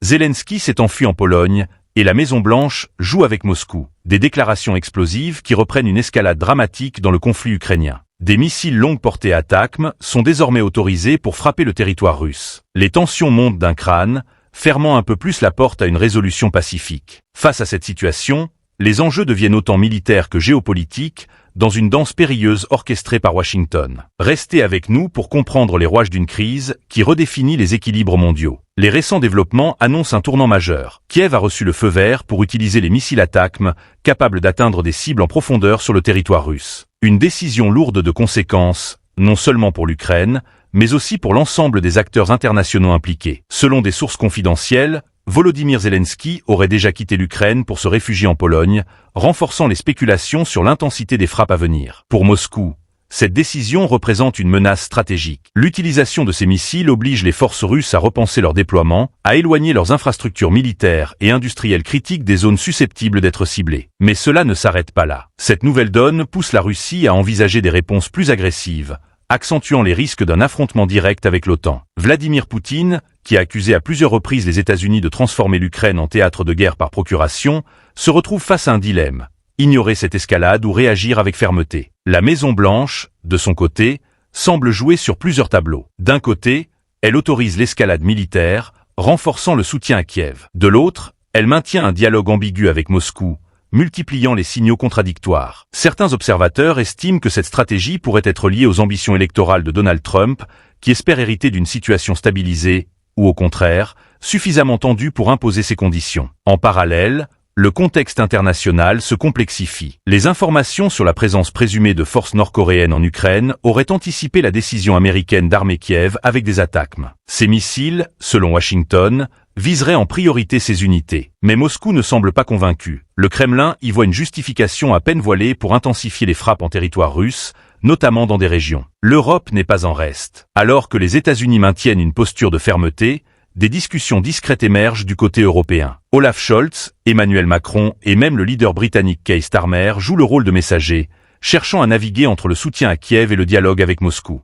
Zelensky s'est enfui en Pologne, et la Maison-Blanche joue avec Moscou. Des déclarations explosives qui reprennent une escalade dramatique dans le conflit ukrainien. Des missiles longue portée ATACMS sont désormais autorisés pour frapper le territoire russe. Les tensions montent d'un crâne, fermant un peu plus la porte à une résolution pacifique. Face à cette situation, les enjeux deviennent autant militaires que géopolitiques, dans une danse périlleuse orchestrée par Washington. Restez avec nous pour comprendre les rouages d'une crise qui redéfinit les équilibres mondiaux. Les récents développements annoncent un tournant majeur. Kiev a reçu le feu vert pour utiliser les missiles ATACMS, capables d'atteindre des cibles en profondeur sur le territoire russe. Une décision lourde de conséquences, non seulement pour l'Ukraine, mais aussi pour l'ensemble des acteurs internationaux impliqués. Selon des sources confidentielles, Volodymyr Zelensky aurait déjà quitté l'Ukraine pour se réfugier en Pologne, renforçant les spéculations sur l'intensité des frappes à venir. Pour Moscou, cette décision représente une menace stratégique. L'utilisation de ces missiles oblige les forces russes à repenser leur déploiement, à éloigner leurs infrastructures militaires et industrielles critiques des zones susceptibles d'être ciblées. Mais cela ne s'arrête pas là. Cette nouvelle donne pousse la Russie à envisager des réponses plus agressives, accentuant les risques d'un affrontement direct avec l'OTAN. Vladimir Poutine, qui a accusé à plusieurs reprises les États-Unis de transformer l'Ukraine en théâtre de guerre par procuration, se retrouve face à un dilemme. Ignorer cette escalade ou réagir avec fermeté. La Maison-Blanche, de son côté, semble jouer sur plusieurs tableaux. D'un côté, elle autorise l'escalade militaire, renforçant le soutien à Kiev. De l'autre, elle maintient un dialogue ambigu avec Moscou, multipliant les signaux contradictoires. Certains observateurs estiment que cette stratégie pourrait être liée aux ambitions électorales de Donald Trump, qui espère hériter d'une situation stabilisée, ou au contraire, suffisamment tendue pour imposer ses conditions. En parallèle, le contexte international se complexifie. Les informations sur la présence présumée de forces nord-coréennes en Ukraine auraient anticipé la décision américaine d'armer Kiev avec des ATACMS. Ces missiles, selon Washington, viseraient en priorité ces unités. Mais Moscou ne semble pas convaincu. Le Kremlin y voit une justification à peine voilée pour intensifier les frappes en territoire russe, notamment dans des régions. L'Europe n'est pas en reste. Alors que les États-Unis maintiennent une posture de fermeté, des discussions discrètes émergent du côté européen. Olaf Scholz, Emmanuel Macron et même le leader britannique Keir Starmer jouent le rôle de messagers, cherchant à naviguer entre le soutien à Kiev et le dialogue avec Moscou.